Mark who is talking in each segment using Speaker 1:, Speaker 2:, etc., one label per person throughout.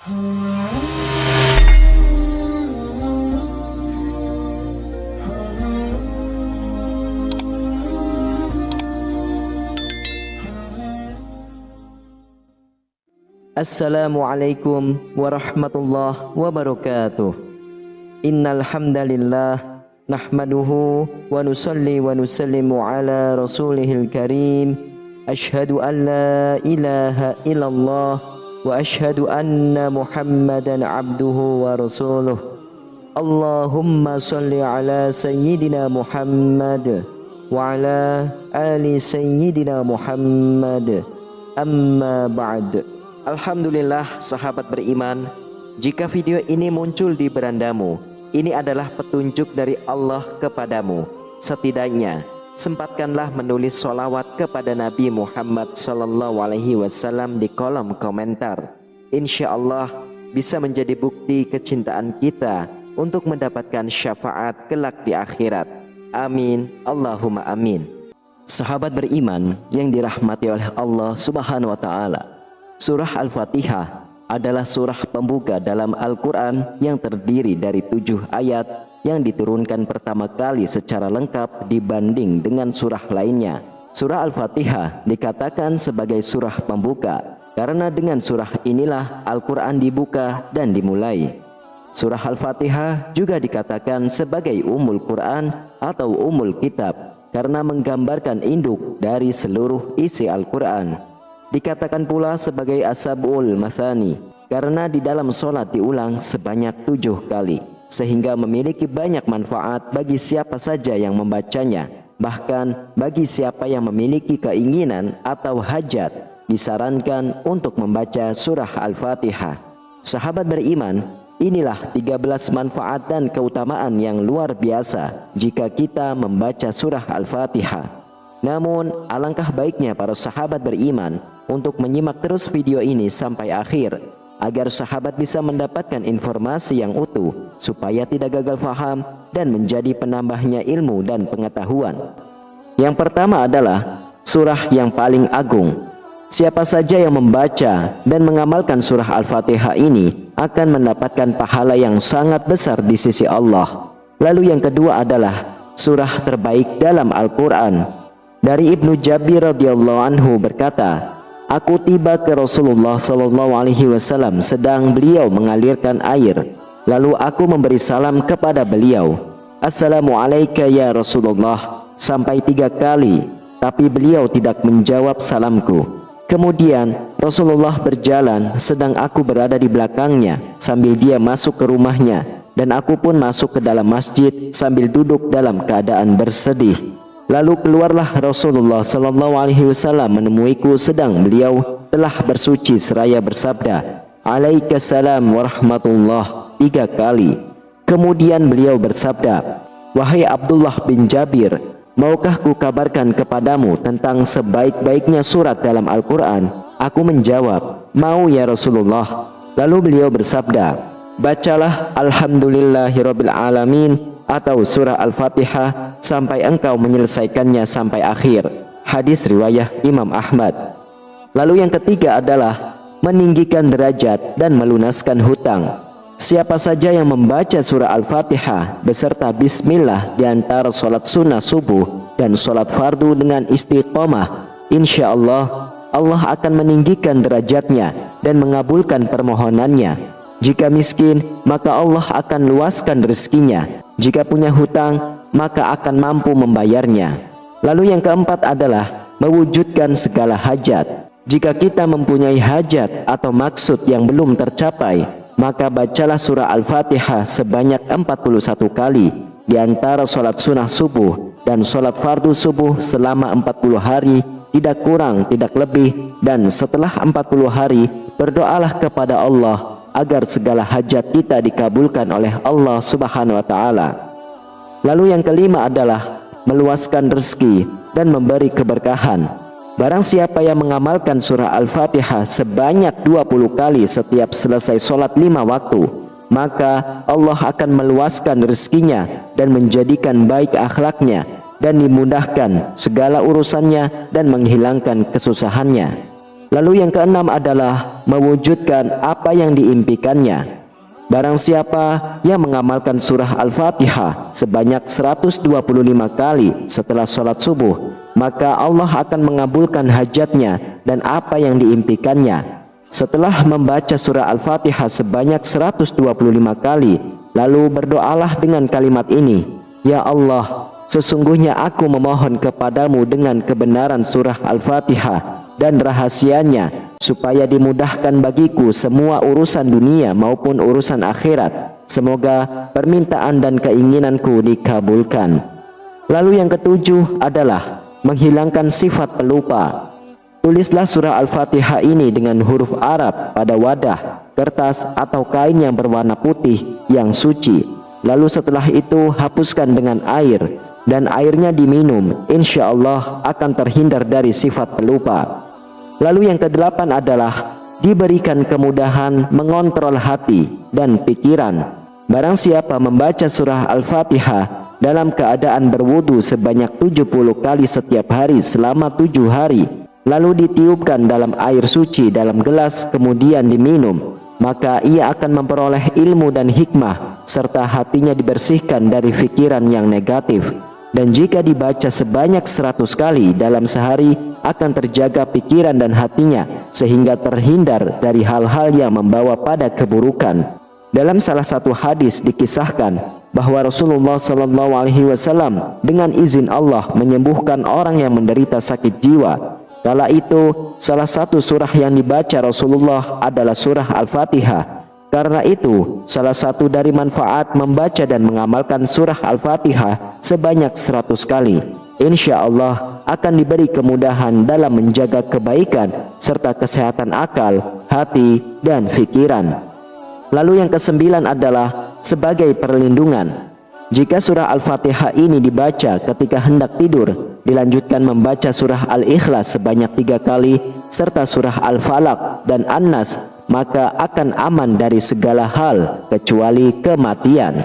Speaker 1: Assalamualaikum warahmatullahi wabarakatuh. Innal hamdalillah nahmaduhu wa nusalli wa nusallimu ala rasulihil karim. Asyhadu an la ilaha illallah wa asyhadu anna Muhammadan abduhu wa rasuluh. Allahumma salli ala sayyidina Muhammad wa ala ali sayyidina Muhammad. Amma ba'd. Alhamdulillah sahabat beriman, jika video ini muncul di berandamu, ini adalah petunjuk dari Allah kepadamu. Setidaknya sempatkanlah menulis sholawat kepada Nabi Muhammad SAW di kolom komentar. Insya Allah bisa menjadi bukti kecintaan kita untuk mendapatkan syafaat kelak di akhirat. Amin, Allahumma amin. Sahabat beriman yang dirahmati oleh Allah Subhanahu wa Ta'ala, Surah Al-Fatihah adalah surah pembuka dalam Al-Quran yang terdiri dari 7 ayat yang diturunkan pertama kali secara lengkap dibanding dengan surah lainnya. Surah Al-Fatihah dikatakan sebagai surah pembuka karena dengan surah inilah Al-Quran dibuka dan dimulai. Surah Al-Fatihah juga dikatakan sebagai Ummul Quran atau Ummul Kitab karena menggambarkan induk dari seluruh isi Al-Quran. Dikatakan pula sebagai As-Sab'ul Mathani karena di dalam sholat diulang sebanyak 7 kali, sehingga memiliki banyak manfaat bagi siapa saja yang membacanya. Bahkan bagi siapa yang memiliki keinginan atau hajat, disarankan untuk membaca surah Al-Fatihah. Sahabat beriman, inilah 13 manfaat dan keutamaan yang luar biasa jika kita membaca surah Al-Fatihah. Namun alangkah baiknya para sahabat beriman untuk menyimak terus video ini sampai akhir agar sahabat bisa mendapatkan informasi yang utuh supaya tidak gagal faham dan menjadi penambahnya ilmu dan pengetahuan. Yang pertama adalah surah yang paling agung. Siapa saja yang membaca dan mengamalkan surah Al-Fatihah ini akan mendapatkan pahala yang sangat besar di sisi Allah. Lalu yang kedua adalah surah terbaik dalam Al-Quran. Dari Ibnu Jabir radhiyallahu anhu berkata, aku tiba ke Rasulullah SAW sedang beliau mengalirkan air. Lalu aku memberi salam kepada beliau, Assalamualaikum ya Rasulullah, sampai 3 kali, tapi beliau tidak menjawab salamku. Kemudian Rasulullah berjalan sedang aku berada di belakangnya sambil dia masuk ke rumahnya, dan aku pun masuk ke dalam masjid sambil duduk dalam keadaan bersedih. Lalu keluarlah Rasulullah SAW menemuiku sedang beliau telah bersuci seraya bersabda, Alaikassalam warahmatullah 3 kali. Kemudian beliau bersabda, wahai Abdullah bin Jabir, maukah ku kabarkan kepadamu tentang sebaik-baiknya surat dalam Al-Quran? Aku menjawab, mau ya Rasulullah. Lalu beliau bersabda, bacalah Alhamdulillahirabbil alamin atau surah Al-Fatihah sampai engkau menyelesaikannya sampai akhir. Hadis riwayah Imam Ahmad. Lalu yang ketiga adalah meninggikan derajat dan melunaskan hutang. Siapa saja yang membaca surah Al-Fatihah beserta bismillah di antara sholat sunnah subuh dan sholat fardu dengan istiqomah, insya Allah Allah akan meninggikan derajatnya dan mengabulkan permohonannya. Jika miskin, maka Allah akan luaskan rezekinya. Jika punya hutang, maka akan mampu membayarnya. Lalu yang keempat adalah mewujudkan segala hajat. Jika kita mempunyai hajat atau maksud yang belum tercapai, maka bacalah surah Al-Fatihah sebanyak 41 kali di antara sholat sunnah subuh dan sholat fardu subuh selama 40 hari, tidak kurang, tidak lebih. Dan setelah 40 hari, berdoalah kepada Allah agar segala hajat kita dikabulkan oleh Allah Subhanahu wa Ta'ala. Lalu yang kelima adalah meluaskan rezeki dan memberi keberkahan. Barang siapa yang mengamalkan surah Al-Fatihah sebanyak 20 kali setiap selesai sholat 5 waktu, maka Allah akan meluaskan rezekinya dan menjadikan baik akhlaknya dan dimudahkan segala urusannya dan menghilangkan kesusahannya. Lalu yang keenam adalah mewujudkan apa yang diimpikannya. Barang siapa yang mengamalkan surah Al-Fatihah sebanyak 125 kali setelah sholat subuh, maka Allah akan mengabulkan hajatnya dan apa yang diimpikannya. Setelah membaca surah Al-Fatihah sebanyak 125 kali, lalu berdoalah dengan kalimat ini, "Ya Allah, sesungguhnya aku memohon kepadamu dengan kebenaran surah Al-Fatihah dan rahasianya, supaya dimudahkan bagiku semua urusan dunia maupun urusan akhirat. Semoga permintaan dan keinginanku dikabulkan." Lalu yang ketujuh adalah menghilangkan sifat pelupa. Tulislah surah Al-Fatihah ini dengan huruf Arab pada wadah, kertas atau kain yang berwarna putih yang suci. Lalu setelah itu hapuskan dengan air, dan airnya diminum. Insya Allah akan terhindar dari sifat pelupa. Lalu yang kedelapan adalah diberikan kemudahan mengontrol hati dan pikiran. Barang siapa membaca surah Al-Fatihah dalam keadaan berwudu sebanyak 70 kali setiap hari selama 7 hari, lalu ditiupkan dalam air suci dalam gelas kemudian diminum, maka ia akan memperoleh ilmu dan hikmah serta hatinya dibersihkan dari pikiran yang negatif. Dan jika dibaca sebanyak 100 kali dalam sehari, akan terjaga pikiran dan hatinya sehingga terhindar dari hal-hal yang membawa pada keburukan. Dalam salah satu hadis dikisahkan bahwa Rasulullah SAW dengan izin Allah menyembuhkan orang yang menderita sakit jiwa. Kala itu salah satu surah yang dibaca Rasulullah adalah surah Al-Fatihah. Karena itu, salah satu dari manfaat membaca dan mengamalkan surah Al-Fatihah sebanyak 100 kali, insya Allah akan diberi kemudahan dalam menjaga kebaikan serta kesehatan akal, hati, dan pikiran. Lalu yang kesembilan adalah sebagai perlindungan. Jika surah Al-Fatihah ini dibaca ketika hendak tidur, dilanjutkan membaca surah Al-Ikhlas sebanyak 3 kali serta surah Al-Falaq dan An-Nas, maka akan aman dari segala hal kecuali kematian.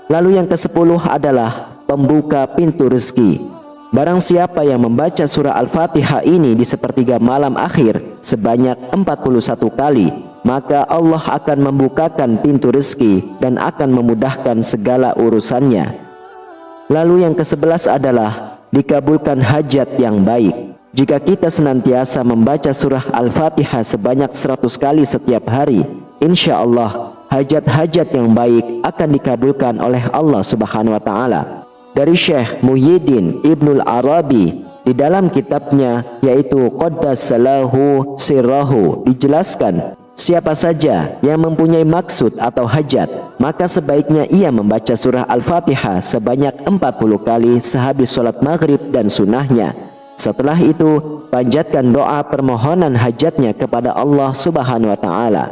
Speaker 1: Lalu yang ke-10 adalah pembuka pintu rezeki. Barang siapa yang membaca surah Al-Fatihah ini di sepertiga malam akhir sebanyak 41 kali, maka Allah akan membukakan pintu rezeki dan akan memudahkan segala urusannya. Lalu yang ke-11 adalah dikabulkan hajat yang baik. Jika kita senantiasa membaca surah Al-Fatihah sebanyak 100 kali setiap hari, insya Allah hajat-hajat yang baik akan dikabulkan oleh Allah Subhanahu wa Ta'ala. Dari Syekh Muhyiddin Ibnul Arabi di dalam kitabnya yaitu Qaddasallahu Sirrahu dijelaskan, siapa saja yang mempunyai maksud atau hajat, maka sebaiknya ia membaca surah Al-Fatihah sebanyak 40 kali sehabis sholat maghrib dan sunnahnya. Setelah itu, panjatkan doa permohonan hajatnya kepada Allah Subhanahu wa Ta'ala.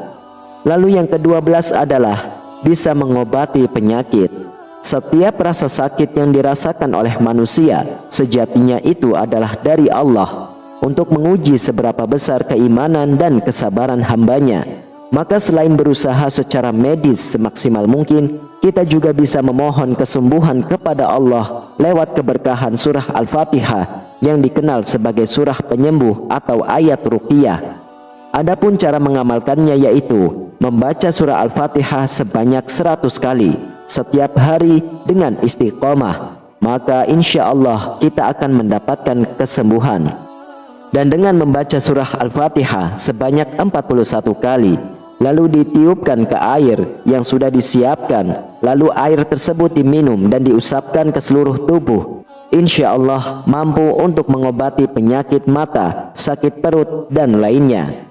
Speaker 1: Lalu yang ke-12 adalah bisa mengobati penyakit. Setiap rasa sakit yang dirasakan oleh manusia, sejatinya itu adalah dari Allah, untuk menguji seberapa besar keimanan dan kesabaran hambanya. Maka selain berusaha secara medis semaksimal mungkin, kita juga bisa memohon kesembuhan kepada Allah lewat keberkahan surah Al-Fatihah yang dikenal sebagai surah penyembuh atau ayat ruqyah. Adapun cara mengamalkannya yaitu membaca surah Al-Fatihah sebanyak 100 kali setiap hari dengan istiqomah, maka insya Allah kita akan mendapatkan kesembuhan. Dan dengan membaca surah Al-Fatihah sebanyak 41 kali, lalu ditiupkan ke air yang sudah disiapkan, lalu air tersebut diminum dan diusapkan ke seluruh tubuh, insya Allah mampu untuk mengobati penyakit mata, sakit perut, dan lainnya.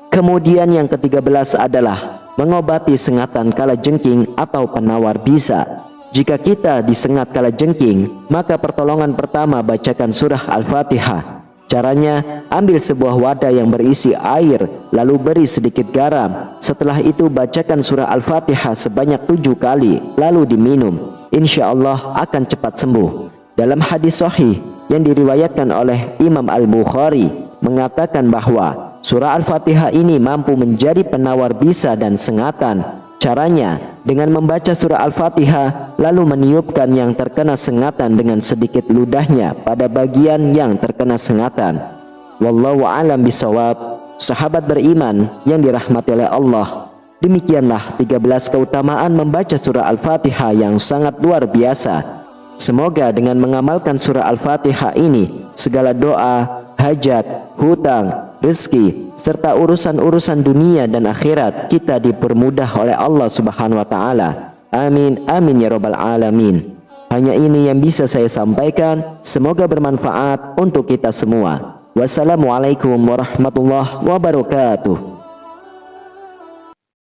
Speaker 1: Kemudian yang ke-13 adalah mengobati sengatan kalajengking atau penawar bisa. Jika kita disengat kalajengking, maka pertolongan pertama bacakan surah Al-Fatihah. Caranya, ambil sebuah wadah yang berisi air, lalu beri sedikit garam. Setelah itu bacakan surah Al-Fatihah sebanyak 7 kali, lalu diminum. Insya Allah akan cepat sembuh. Dalam hadis sahih yang diriwayatkan oleh Imam Al-Bukhari mengatakan bahwa surah Al-Fatihah ini mampu menjadi penawar bisa dan sengatan. Caranya, dengan membaca surah Al-Fatihah lalu meniupkan yang terkena sengatan dengan sedikit ludahnya pada bagian yang terkena sengatan. Wallahu a'lam bishawab. sahabat beriman yang dirahmati oleh Allah, demikianlah 13 keutamaan membaca surah Al-Fatihah yang sangat luar biasa. Semoga dengan mengamalkan surah Al-Fatihah ini, segala doa, hajat, hutang, rezeki, serta urusan-urusan dunia dan akhirat kita dipermudah oleh Allah Subhanahu wa Ta'ala. Amin, amin ya Rabbal Alamin. Hanya ini yang bisa saya sampaikan. Semoga bermanfaat untuk kita semua. Wassalamualaikum warahmatullahi wabarakatuh.